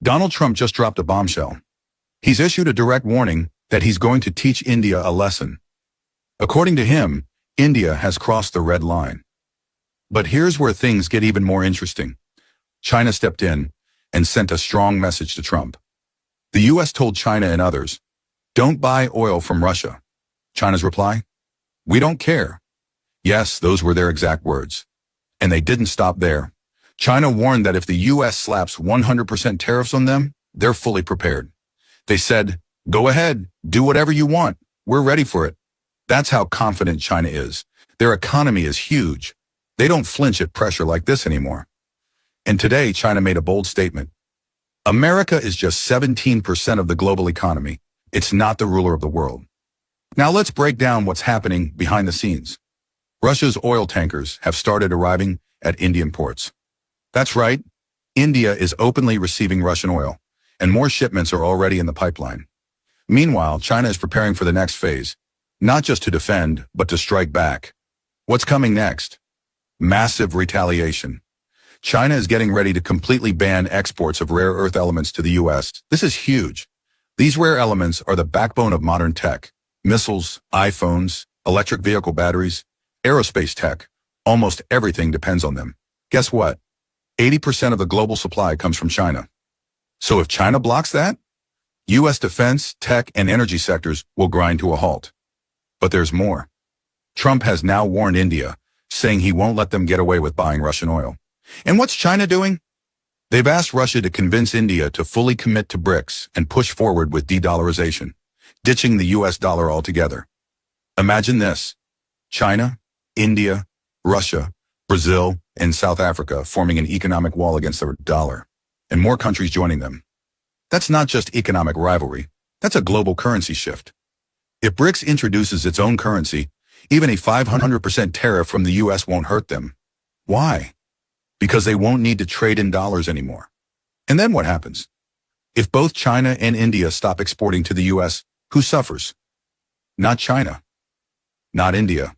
Donald Trump just dropped a bombshell. He's issued a direct warning that he's going to teach India a lesson. According to him, India has crossed the red line. But here's where things get even more interesting. China stepped in and sent a strong message to Trump. The U.S. told China and others, "Don't buy oil from Russia." China's reply? "We don't care." Yes, those were their exact words. And they didn't stop there. China warned that if the U.S. slaps 100% tariffs on them, they're fully prepared. They said, "Go ahead, do whatever you want. We're ready for it." That's how confident China is. Their economy is huge. They don't flinch at pressure like this anymore. And today, China made a bold statement. America is just 17% of the global economy. It's not the ruler of the world. Now let's break down what's happening behind the scenes. Russia's oil tankers have started arriving at Indian ports. That's right. India is openly receiving Russian oil, and more shipments are already in the pipeline. Meanwhile, China is preparing for the next phase, not just to defend, but to strike back. What's coming next? Massive retaliation. China is getting ready to completely ban exports of rare earth elements to the U.S. This is huge. These rare elements are the backbone of modern tech. Missiles, iPhones, electric vehicle batteries, aerospace tech. Almost everything depends on them. Guess what? 80% of the global supply comes from China. So if China blocks that, U.S. defense, tech, and energy sectors will grind to a halt. But there's more. Trump has now warned India, saying he won't let them get away with buying Russian oil. And what's China doing? They've asked Russia to convince India to fully commit to BRICS and push forward with de-dollarization, ditching the U.S. dollar altogether. Imagine this. China, India, Russia, Brazil, and South Africa forming an economic wall against the dollar, and more countries joining them. That's not just economic rivalry. That's a global currency shift. If BRICS introduces its own currency, even a 500% tariff from the U.S. won't hurt them. Why? Because they won't need to trade in dollars anymore. And then what happens? If both China and India stop exporting to the U.S., who suffers? Not China. Not India.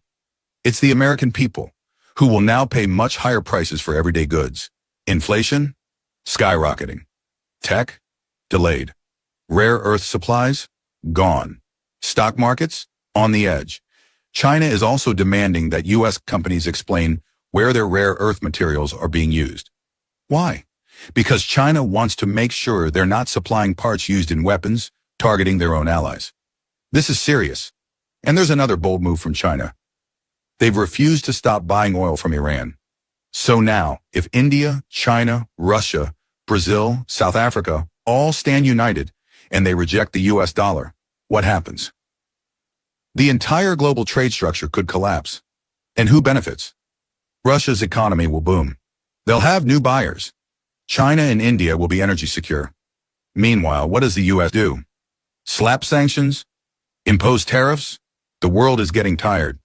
It's the American people, who will now pay much higher prices for everyday goods. Inflation? Skyrocketing. Tech? Delayed. Rare earth supplies? Gone. Stock markets? On the edge. China is also demanding that U.S. companies explain where their rare earth materials are being used. Why? Because China wants to make sure they're not supplying parts used in weapons, targeting their own allies. This is serious. And there's another bold move from China. They've refused to stop buying oil from Iran. So now, if India, China, Russia, Brazil, South Africa all stand united and they reject the U.S. dollar, what happens? The entire global trade structure could collapse. And who benefits? Russia's economy will boom. They'll have new buyers. China and India will be energy secure. Meanwhile, what does the U.S. do? Slap sanctions? Impose tariffs? The world is getting tired.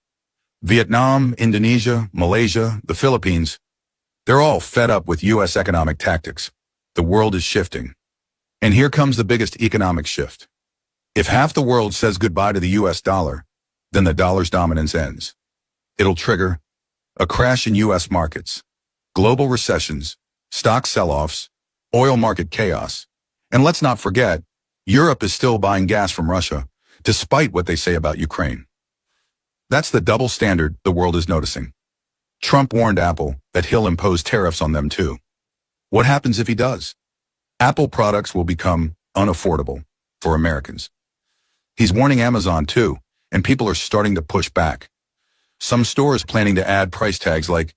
Vietnam, Indonesia, Malaysia, the Philippines, they're all fed up with U.S. economic tactics. The world is shifting. And here comes the biggest economic shift. If half the world says goodbye to the U.S. dollar, then the dollar's dominance ends. It'll trigger a crash in U.S. markets, global recessions, stock sell-offs, oil market chaos. And let's not forget, Europe is still buying gas from Russia, despite what they say about Ukraine. That's the double standard the world is noticing. Trump warned Apple that he'll impose tariffs on them too. What happens if he does? Apple products will become unaffordable for Americans. He's warning Amazon too, and people are starting to push back. Some stores planning to add price tags like,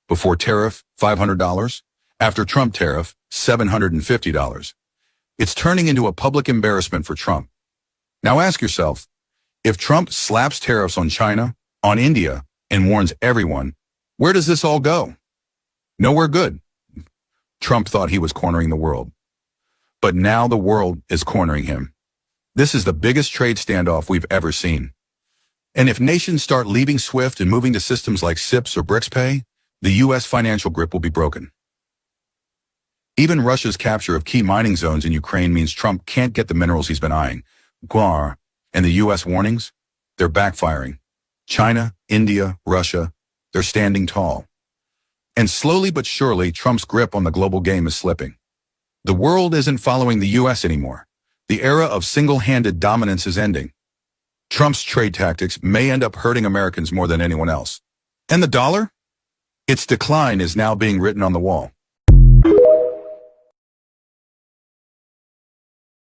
before tariff, $500, after Trump tariff, $750. It's turning into a public embarrassment for Trump. Now ask yourself, if Trump slaps tariffs on China, on India, and warns everyone, where does this all go? Nowhere good. Trump thought he was cornering the world. But now the world is cornering him. This is the biggest trade standoff we've ever seen. And if nations start leaving SWIFT and moving to systems like CIPS or BRICS-Pay, the U.S. financial grip will be broken. Even Russia's capture of key mining zones in Ukraine means Trump can't get the minerals he's been eyeing. Guar. And the U.S. warnings? They're backfiring. China, India, Russia, they're standing tall. And slowly but surely, Trump's grip on the global game is slipping. The world isn't following the US anymore. The era of single-handed dominance is ending. Trump's trade tactics may end up hurting Americans more than anyone else. And the dollar? Its decline is now being written on the wall.